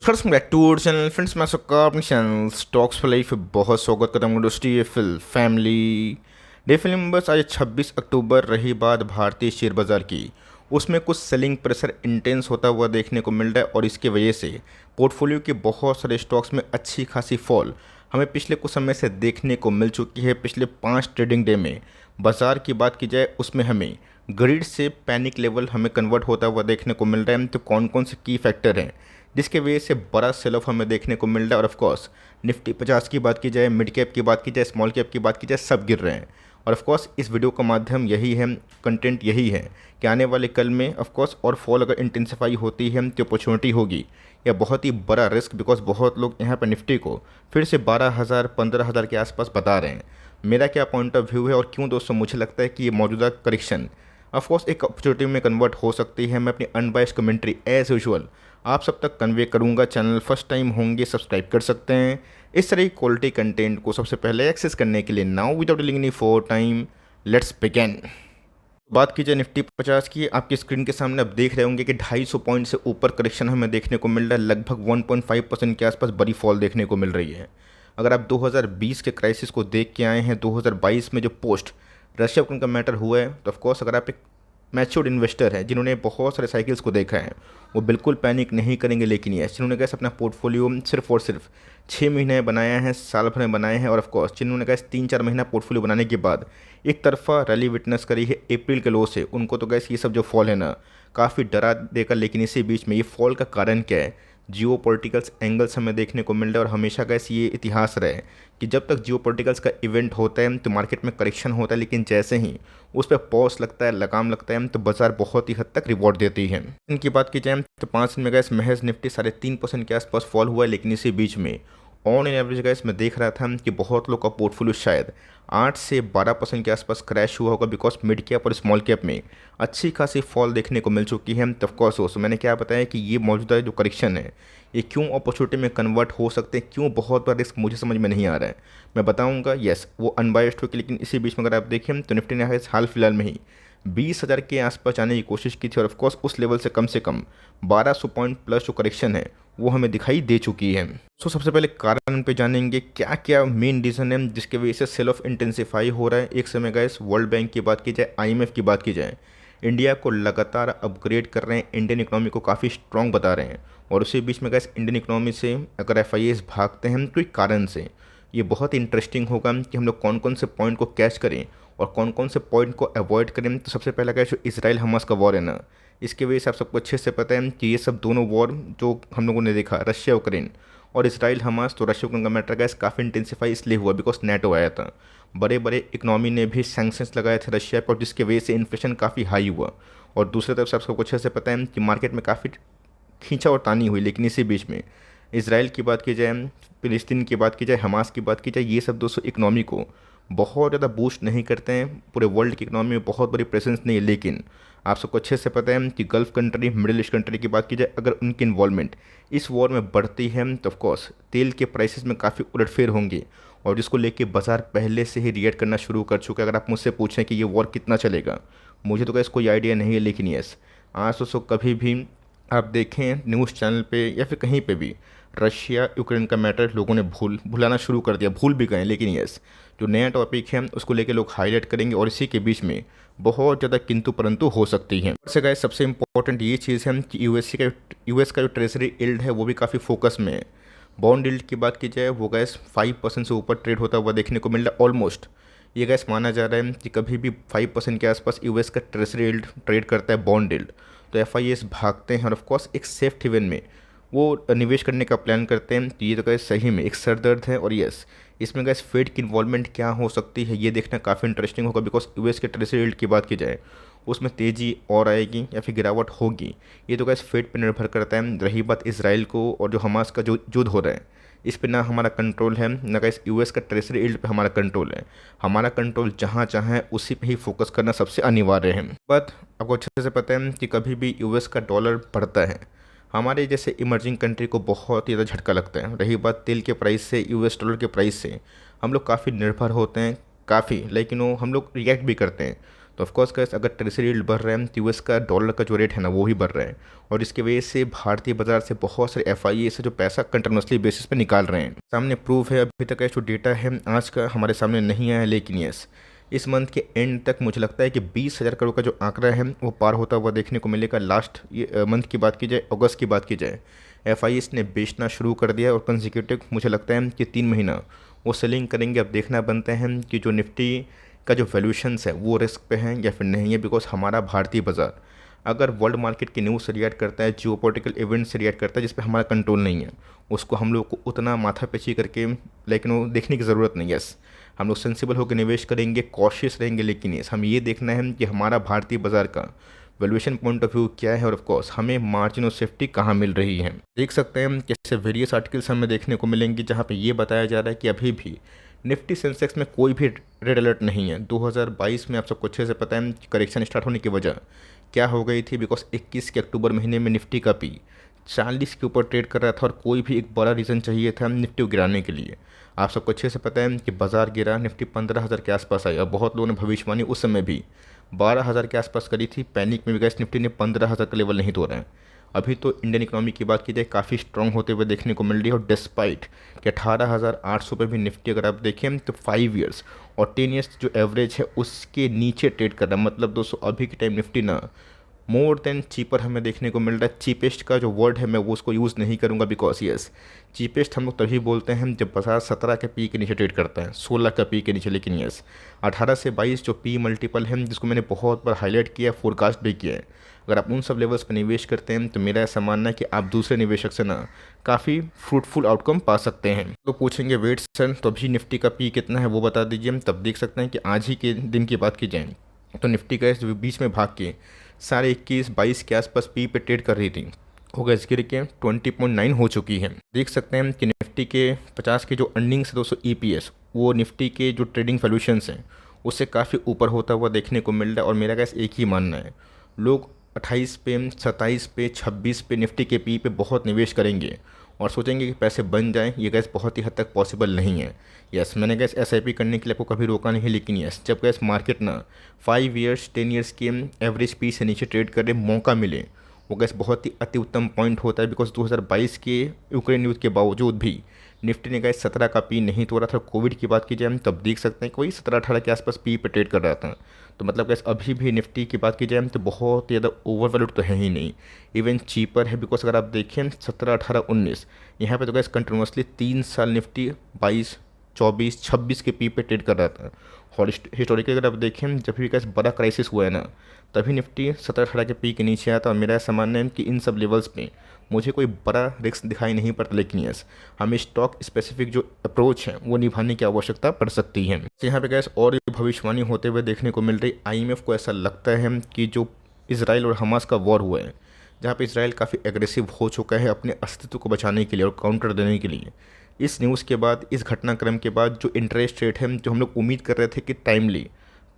Welcome back to our channel friends. मैं सबका अपने चैनल स्टॉक्स फॉर लाइफ बहुत स्वागत करता हूँ industry fill family day film. बस आज 26 अक्टूबर रही बात भारतीय शेयर बाज़ार की, उसमें कुछ सेलिंग प्रेशर इंटेंस होता हुआ देखने को मिल रहा है और इसके वजह से पोर्टफोलियो के बहुत सारे स्टॉक्स में अच्छी खासी फॉल हमें पिछले कुछ समय से देखने को मिल चुकी है। पिछले 5 ट्रेडिंग डे में बाज़ार की बात की जाए उसमें हमें ग्रीड से पैनिक लेवल हमें कन्वर्ट होता हुआ देखने को मिल रहा है। तो कौन कौन से की फैक्टर हैं जिसके वजह से बड़ा सेल ऑफ हमें देखने को मिल रहा है। और ऑफ कोर्स निफ्टी 50 की बात की जाए, मिड कैप की बात की जाए, स्मॉल कैप की बात की जाए, सब गिर रहे हैं। और ऑफ कोर्स इस वीडियो का माध्यम यही है, कंटेंट यही है कि आने वाले कल में ऑफ कोर्स और फॉल अगर इंटेंसिफाई होती है तो अपॉर्चुनिटी होगी या बहुत ही बड़ा रिस्क, बिकॉज बहुत लोग यहाँ पर निफ्टी को फिर से 12,000 15,000 के आसपास बता रहे हैं। मेरा क्या पॉइंट ऑफ व्यू है और क्यों दोस्तों मुझे लगता है कि ये मौजूदा करेक्शन ऑफकोर्स एक अपॉर्चुनिटी में कन्वर्ट हो सकती है। मैं अपनी अनबाइस्ड कमेंट्री एज यूजुअल आप सब तक कन्वे करूंगा। चैनल फर्स्ट टाइम होंगे सब्सक्राइब कर सकते हैं इस तरह की क्वालिटी कंटेंट को सबसे पहले एक्सेस करने के लिए। Now without dealing any for time let's begin. बात की जाए निफ्टी 50 की, आपकी स्क्रीन के सामने आप देख रहे होंगे कि 250 पॉइंट से ऊपर करेक्शन हमें देखने को मिल रहा है। लगभग 1.5% के आसपास बड़ी फॉल देखने को मिल रही है। अगर आप 2020 के क्राइसिस को देख के आए हैं, 2022 में जो पोस्ट रशिया यूक्रेन का मैटर हुआ है, तो ऑफकोर्स अगर आप एक मैच्योर्ड इन्वेस्टर है जिन्होंने बहुत सारे साइकिल्स को देखा है, वो बिल्कुल पैनिक नहीं करेंगे। लेकिन ये जिन्होंने कैसे अपना पोर्टफोलियो सिर्फ और सिर्फ 6 महीने बनाया है, साल भर में बनाए हैं, और ऑफकोर्स जिन्होंने कैसे 3-4 महीना पोर्टफोलियो बनाने के बाद एक तरफा रैली विटनेस करी है अप्रैल के लो से, उनको तो कैसे ये सब जो फॉल है ना काफ़ी डरा देकर। लेकिन इसी बीच में ये फॉल का कारण क्या है, जियो पॉलिटिकल्स एंगल्स हमें देखने को मिल रहा है। और हमेशा कैसे ये इतिहास रहा है कि जब तक जियो पॉलिटिकल्स का इवेंट होता है तो मार्केट में करेक्शन होता है, लेकिन जैसे ही उस पर पॉज लगता है, लगाम लगता है, तो बाजार बहुत ही हद तक रिवॉर्ड देती है। इनकी बात की जाए तो 5 दिन में गैस महज निफ्टी 3.5% के आसपास फॉल हुआ है। लेकिन इसी बीच में ऑन इन एवरेज गैस मैं देख रहा था कि बहुत लोग का पोर्टफोलियो शायद 8 से 12% के आसपास क्रैश हुआ होगा, बिकॉज मिड कैप और स्मॉल कैप में अच्छी खासी फॉल देखने को मिल चुकी है। तो ऑफकोर्स दोस्तों मैंने क्या बताया कि ये मौजूदा जो करेक्शन है ये क्यों अपॉर्चुनिटी में कन्वर्ट हो सकते हैं, क्यों बहुत बड़ा रिस्क मुझे समझ में नहीं आ रहा है, मैं बताऊंगा। यस वो अनबायस्ड होकर, लेकिन इसी बीच में अगर आप देखें तो निफ्टी ने हाल फिलहाल में ही 20,000 के आसपास जाने की कोशिश की थी, और ऑफकोर्स उस लेवल से कम 1200 पॉइंट प्लस जो करेक्शन है वो हमें दिखाई दे चुकी है। सो सबसे पहले कारण पे जानेंगे क्या क्या मेन रीज़न है जिसके वजह से सेल ऑफ इंटेंसिफाई हो रहा है। एक समय गैस वर्ल्ड बैंक की बात की जाए, IMF की बात की जाए, इंडिया को लगातार अपग्रेड कर रहे हैं, इंडियन इकोनॉमी को काफ़ी स्ट्रॉन्ग बता रहे हैं। और उसी बीच में गैस इंडियन इकोनॉमी से अगर FIAs भागते हैं तो एक कारण से ये बहुत इंटरेस्टिंग होगा कि हम लोग कौन कौन से पॉइंट को कैच करें और कौन कौन से पॉइंट को अवॉइड करें। तो सबसे पहला क्या, जो इसराइल हमास का वॉर है ना, इसके वजह से आप सबको अच्छे से पता है कि ये सब दोनों वॉर जो हम लोगों ने देखा, रशिया यूक्रेन और इसराइल हमास, तो रशिया यूक्रेन का मैटर गैस काफ़ी इंटेंसिफाई इसलिए हुआ बिकॉज नेटो आया था। बड़े बड़े इकनॉमी ने भी सैंक्शंस लगाए थे रशिया पर, जिसकी वजह से इन्फ्लेशन काफ़ी हाई हुआ। और दूसरी तरफ से आप सबको अच्छे से पता है कि मार्केट में काफ़ी खींचा और तानी हुई। लेकिन इसी बीच में इसराइल की बात की जाए, फिलिस्तीन की बात की जाए, हमास की बात की जाए, ये सब दोस्तों इकनॉमी को बहुत ज़्यादा बूस्ट नहीं करते हैं, पूरे वर्ल्ड की इकनॉमी में बहुत बड़ी प्रेजेंस नहीं है। लेकिन आप सबको अच्छे से पता है कि gulf country, middle east country की बात की जाए, अगर उनकी इन्वॉल्वमेंट इस वॉर में बढ़ती है तो ऑफकोर्स तेल के प्राइसेस में काफ़ी उलटफेर होंगे, और जिसको लेके बाजार पहले से ही रिएक्ट करना शुरू कर चुका है। अगर आप मुझसे पूछें कि ये वॉर कितना चलेगा, मुझे तो कैसे कोई आइडिया नहीं है। लेकिन यस, आज दोस्तों कभी भी आप देखें न्यूज़ चैनल पे या फिर कहीं पे भी रशिया यूक्रेन का मैटर लोगों ने भुलाना शुरू कर दिया, भूल भी गए। लेकिन यस, जो नया टॉपिक है उसको लेके लोग हाईलाइट करेंगे, और इसी के बीच में बहुत ज़्यादा किंतु परंतु हो सकती है। वैसे गाइस सबसे इंपॉर्टेंट ये चीज़ है कि यूएस का जो ट्रेजरी यील्ड है वो भी काफ़ी फोकस में है। बॉन्ड यील्ड की बात की जाए वो गैस 5% से ऊपर ट्रेड होता हुआ देखने को मिल रहा है ऑलमोस्ट। ये गैस माना जा रहा है कि कभी भी 5% के आसपास यूएस का ट्रेजरी यील्ड ट्रेड करता है बॉन्ड यील्ड, तो FIAs भागते हैं और ऑफकोर्स एक सेफ हेवन में वो निवेश करने का प्लान करते हैं। तो ये तो गैस सही में एक सर दर्द है। और यस, इसमें गैस फेड की इन्वॉल्वमेंट क्या हो सकती है ये देखना काफ़ी इंटरेस्टिंग होगा, बिकॉज यूएस के ट्रेजरी यील्ड की बात की जाए उसमें तेज़ी और आएगी या फिर गिरावट होगी, ये तो गैस फेड पर निर्भर करता है। रही बात इसराइल को और जो हमास का जो युद्ध हो रहा है, इस पे ना हमारा कंट्रोल है, ना गैस यूएस का ट्रेजरी यील्ड पे हमारा कंट्रोल है। हमारा कंट्रोल जहाँ चाहे उसी पे ही फोकस करना सबसे अनिवार्य है। बट आपको अच्छे से पता है कि कभी भी यूएस का डॉलर बढ़ता है, हमारे जैसे इमर्जिंग कंट्री को बहुत ही ज़्यादा झटका लगता है। रही बात तेल के प्राइस से, US डॉलर के प्राइस से हम लोग काफ़ी निर्भर होते हैं, काफ़ी, लेकिन वो हम लोग रिएक्ट भी करते हैं। तो ऑफकोर्स गैस अगर ट्रेजरी यील्ड बढ़ रहा है तो यूएस का डॉलर का जो रेट है ना वो ही बढ़ रहा है, और इसकी वजह से भारतीय बाजार से बहुत सारे एफआईए से जो पैसा कंटिन्यूसली बेसिस पे निकाल रहे हैं। सामने प्रूफ है, अभी तक जो डेटा है आज का हमारे सामने नहीं आया, लेकिन यस इस मंथ के एंड तक मुझे लगता है कि 20,000 करोड़ का जो आंकड़ा है वो पार होता हुआ देखने को मिलेगा। लास्ट मंथ की बात की जाए, अगस्त की बात की जाए, एफआईएस ने बेचना शुरू कर दिया और कंसेक्यूटिव मुझे लगता है कि 3 महीना वो सेलिंग करेंगे। अब देखना बनता है कि जो निफ्टी का जो वैल्यूशंस है वो रिस्क पे है या फिर नहीं है, बिकॉज हमारा भारतीय बाजार अगर वर्ल्ड मार्केट की न्यूज़ से रिएक्ट करता है, जियोपॉलिटिकल इवेंट से रिएक्ट करता है जिस पे हमारा कंट्रोल नहीं है, उसको हम लोग को उतना माथापेची करके लेकिन वो देखने की ज़रूरत नहीं है। यस हम लोग सेंसिबल होकर निवेश करेंगे, कॉशियस रहेंगे, लेकिन यस हम ये देखना है कि हमारा भारतीय बाजार का वैल्यूएशन पॉइंट ऑफ व्यू क्या है और ऑफ कोर्स हमें मार्जिन ऑफ सेफ्टी कहाँ मिल रही है। देख सकते हैं कि ऐसे वेरियस आर्टिकल्स हमें देखने को मिलेंगे जहाँ पे ये बताया जा रहा है कि अभी भी निफ्टी सेंसेक्स में कोई भी रेड अलर्ट नहीं है। 2022 में आप सबको अच्छे से पता है कि करेक्शन स्टार्ट होने की वजह क्या हो गई थी, बिकॉज 21 के अक्टूबर महीने में निफ्टी का पी 40 के ऊपर ट्रेड कर रहा था और कोई भी एक बड़ा रीज़न चाहिए था निफ्टी को गिराने के लिए। आप सबको अच्छे से पता है कि बाजार गिरा, निफ्टी 15,000 के आसपास आई और बहुत लोगों ने भविष्यवाणी उस समय भी 12,000 के आसपास करी थी। पैनिक में भी गैस निफ्टी ने 15,000 का लेवल नहीं तोड़ा है। अभी तो इंडियन इकोनॉमी की बात की जाए काफ़ी स्ट्रॉन्ग होते हुए देखने को मिल रही है, और डिस्पाइट कि 18,800 पे भी निफ्टी अगर आप देखें तो 5 ईयर्स और 10 ईयर्स जो एवरेज है उसके नीचे ट्रेड कर रहा है। मतलब दोस्तों अभी के टाइम निफ्टी ना मोर देन चीपर हमें देखने को मिल रहा है। चीपेस्ट का जो वर्ड है मैं वो उसको यूज़ नहीं करूँगा, बिकॉज यस चीपेस्ट हम लोग तभी बोलते हैं जब बाजार 17 के पी के नीचे ट्रेड करता है, 16 का पी के नीचे। लेकिन यस 18 से 22 जो पी मल्टीपल है जिसको मैंने बहुत बार हाईलाइट किया, फोरकास्ट भी किया है, अगर आप उन सब लेवल्स पर निवेश करते हैं तो मेरा ऐसा मानना है कि आप दूसरे निवेशक से ना काफ़ी फ्रूटफुल आउटकम पा सकते हैं। तो पूछेंगे वेट सर तो अभी निफ्टी का पी कितना है वो बता दीजिए। हम तब देख सकते हैं कि आज ही के दिन की बात की जाए तो निफ्टी का इस बीच में भाग के साढ़े 21-22 के आसपास पी पे ट्रेड कर रही थी, हो गया गिर के 20.9 हो चुकी है। देख सकते हैं कि निफ्टी के 50 के जो अर्निंग्स है दोस्तों ईपीएस वो निफ्टी के जो ट्रेडिंग वैल्यूएशंस हैं उससे काफ़ी ऊपर होता हुआ देखने को मिल रहा है। और मेरा गैस एक ही मानना है, लोग 28 पे 27 पे 26 पे निफ्टी के पी पे बहुत निवेश करेंगे और सोचेंगे कि पैसे बन जाएं, ये गैस बहुत ही हद तक पॉसिबल नहीं है। यस मैंने गैस एसआईपी करने के लिए आपको कभी रोका नहीं, लेकिन यस जब गैस मार्केट ना 5 ईयर्स 10 ईयर्स के एवरेज पी से नीचे ट्रेड करने मौका मिले वो गैस बहुत ही अति उत्तम पॉइंट होता है। बिकॉज 2022 के यूक्रेन युद्ध के बावजूद भी निफ्टी ने गैस 17 का पी नहीं तोड़ा था। कोविड की बात की जाए तब देख सकते हैं कोई 17-18 के आसपास पी पे ट्रेड कर रहा था। तो मतलब गैस अभी भी निफ्टी की बात की जाए तो बहुत ज़्यादा ओवर वैल्यूड तो है ही नहीं, इवन चीपर है। बिकॉज अगर आप देखें 17, 18, 19 यहाँ पे तो गैस कंटिन्यूसली 3 साल निफ्टी 22, 24, 26 के पी पे ट्रेड कर रहा था। और हिस्टोरिकली अगर आप देखें जब भी गैस बड़ा क्राइसिस हुआ है ना तभी निफ्टी 17-18 के पी के नीचे आया था। और मेरा ऐसा मानना है कि इन सब लेवल्स पे मुझे कोई बड़ा रिस्क दिखाई नहीं पड़ता, लेकिन यस हमें स्टॉक स्पेसिफिक जो अप्रोच है वो निभाने की आवश्यकता पड़ सकती है। तो यहाँ पे गैस और भी भविष्यवाणी होते हुए देखने को मिल रही। आईएमएफ को ऐसा लगता है कि जो इसराइल और हमास का वॉर हुआ है जहाँ पे इसराइल काफ़ी एग्रेसिव हो चुका है अपने अस्तित्व को बचाने के लिए और काउंटर देने के लिए, इस न्यूज़ के बाद इस घटनाक्रम के बाद जो इंटरेस्ट रेट है जो हम लोग उम्मीद कर रहे थे कि टाइमली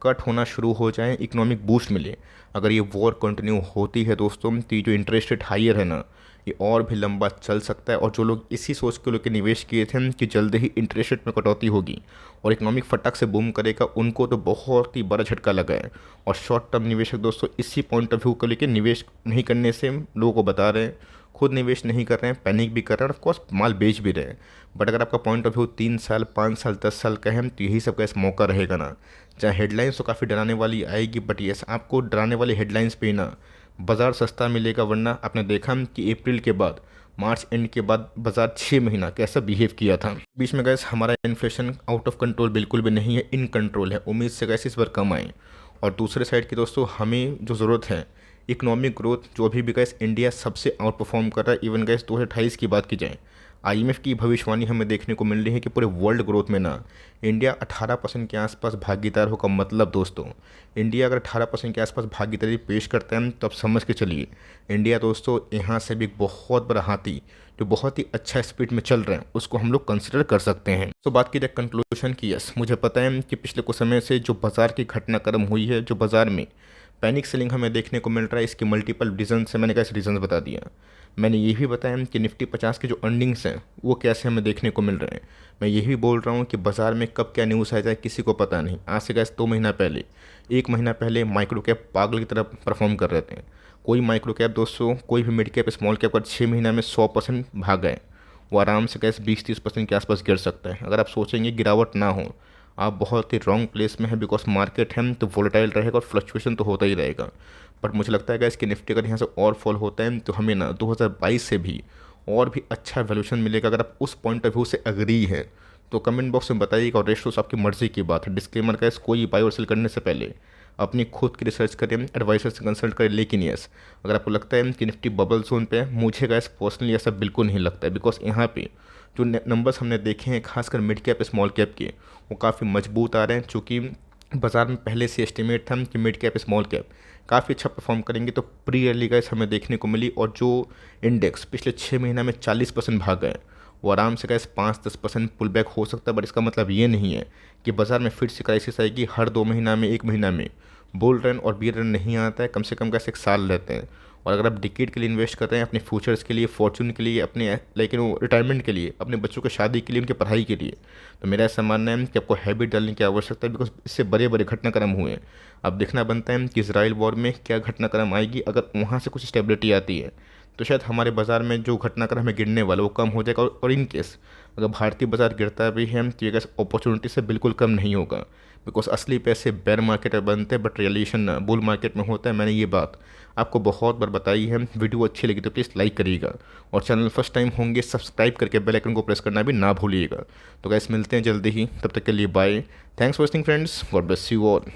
कट होना शुरू हो जाए, इकोनॉमिक बूस्ट मिले, अगर ये वॉर कंटिन्यू होती है दोस्तों तो ये जो इंटरेस्ट रेट हाइयर है ना ये और भी लंबा चल सकता है। और जो लोग इसी सोच के लेकर निवेश किए थे कि जल्द ही इंटरेस्ट रेट में कटौती होगी और इकोनॉमिक फटक से बूम करेगा, उनको तो बहुत ही बड़ा झटका लगा है। और शॉर्ट टर्म निवेशक दोस्तों इसी पॉइंट ऑफ व्यू को लेकर निवेश नहीं करने से लोगों को बता रहे हैं, खुद निवेश नहीं कर रहे हैं, पैनिक भी कर रहे हैं, ऑफकोर्स माल बेच भी रहे हैं। बट अगर आपका पॉइंट ऑफ व्यू 3 साल 5 साल 10 साल का है तो यही सब का इस मौका रहेगा ना। चाहे हेडलाइंस तो काफ़ी डराने वाली आएगी, बट यस आपको डराने वाली हेडलाइंस पे ना बाज़ार सस्ता मिलेगा। वरना आपने देखा कि अप्रैल के बाद मार्च एंड के बाद बाज़ार 6 महीना कैसा बिहेव किया था। बीच में गैस हमारा इन्फ्लेशन आउट ऑफ कंट्रोल बिल्कुल भी नहीं है, इन कंट्रोल है। उम्मीद से गैस इस बार कम आए। और दूसरे साइड की दोस्तों हमें जो ज़रूरत है इकोनॉमिक ग्रोथ जो अभी भी गैस इंडिया सबसे आउट परफॉर्म कर रहा है। इवन गैस 2028 की बात की जाए आईएमएफ की भविष्यवाणी हमें देखने को मिल रही है कि पूरे वर्ल्ड ग्रोथ में ना इंडिया 18% के आसपास भागीदार होगा। मतलब दोस्तों इंडिया अगर 18% के आसपास भागीदारी पेश करता है तो आप समझ के चलिए इंडिया दोस्तों यहाँ से भी एक बहुत बड़ा हाथी जो बहुत ही अच्छा स्पीड में चल रहे हैं उसको हम लोग कंसिडर कर सकते हैं। तो बात की जाए कंक्लूजन की, यस मुझे पता है कि पिछले कुछ समय से जो बाज़ार की घटनाक्रम हुई है, जो बाज़ार में पैनिक सेलिंग हमें देखने को मिल रहा है। इसके मल्टीपल रीजन है, मैंने कैसे रीजंस बता दिया। मैंने ये भी बताया कि निफ्टी 50 के जो अर्निंग्स हैं वो कैसे हमें देखने को मिल रहे हैं। मैं ये भी बोल रहा हूँ कि बाज़ार में कब क्या न्यूज़ आ जाए किसी को पता नहीं। आज से गैस 2 महीना पहले, 1 महीना पहले माइक्रो कैप पागल की तरह परफॉर्म कर रहे थे। कोई माइक्रो कैप दोस्तों, कोई भी मिड कैप स्मॉल कैप अगर 6 महीना में 100% भाग गए, वो आराम से गैस 20-30% के आसपास गिर सकता है। अगर आप सोचेंगे गिरावट ना हो, आप बहुत ही रॉन्ग प्लेस में है, बिकॉज मार्केट है तो वोलेटाइल रहेगा और फ्लक्चुएशन तो होता ही रहेगा। बट मुझे लगता है गैस कि निफ्टी अगर यहाँ से और फॉल होता है तो हमें ना 2022 से भी और भी अच्छा वैल्यूशन मिलेगा। अगर आप उस पॉइंट ऑफ व्यू से अग्री है तो कमेंट बॉक्स में बताइएगा। और रेस्टोस आपकी मर्जी की बात है। डिस्क्लेमर गैस, कोई बाई और सेल करने से पहले अपनी खुद की रिसर्च करें, एडवाइजर से कंसल्ट करें। लेकिन यस, अगर आपको लगता है कि निफ्टी बबल जोन पे है, मुझे गैस पर्सनली ऐसा बिल्कुल नहीं लगता है। बिकॉज यहाँ पे जो नंबर्स हमने देखे हैं खासकर मिड कैप स्मॉल कैप के, वो काफ़ी मजबूत आ रहे हैं। चूँकि बाज़ार में पहले से एस्टिमेट था कि मिड कैप स्मॉल कैप काफ़ी अच्छा परफॉर्म करेंगे, तो प्री अर्ली गाइस हमें देखने को मिली। और जो इंडेक्स पिछले 6 महीना में 40% भाग गए, वो आराम से गाइस 5-10% पुल बैक हो सकता है। बट इसका मतलब ये नहीं है कि बाज़ार में फिर से क्राइसिस आएगी। हर 2 महीना में, 1 महीना में बुल रन और बियर रन नहीं आता है। कम से कम कैसे 1 साल रहते हैं। और अगर आप डिकेड के लिए इन्वेस्ट कर रहे हैं, अपने फ्यूचर्स के लिए, फॉर्चून के लिए, अपने लेकिन वो रिटायरमेंट के लिए, अपने बच्चों की शादी के लिए, उनकी पढ़ाई के लिए, तो मेरा ऐसा मानना है कि आपको हैबिट डालने की आवश्यकता है। बिकॉज इससे बड़े बड़े घटनाक्रम हुए हैं। अब देखना बनता है कि इसराइल वॉर में क्या घटनाक्रम आएगी। अगर वहाँ से कुछ स्टेबिलिटी आती है तो शायद हमारे बाज़ार में जो घटनाक्रम है गिरने वाला वो कम हो जाएगा। और इन केस अगर भारतीय बाज़ार गिरता भी है तो ये अपॉर्चुनिटी से बिल्कुल कम नहीं होगा। बिकॉज असली पैसे बेयर मार्केट में बनते हैं, बट रियलाइजेशन बुल मार्केट में होता है। मैंने ये बात आपको बहुत बार बताई है। वीडियो अच्छी लगी तो प्लीज़ लाइक करिएगा, और चैनल फर्स्ट टाइम होंगे सब्सक्राइब करके बेल आइकन को प्रेस करना भी ना भूलिएगा। तो गाइस मिलते हैं जल्दी ही, तब तक के लिए bye. Thanks for watching friends, God bless you all.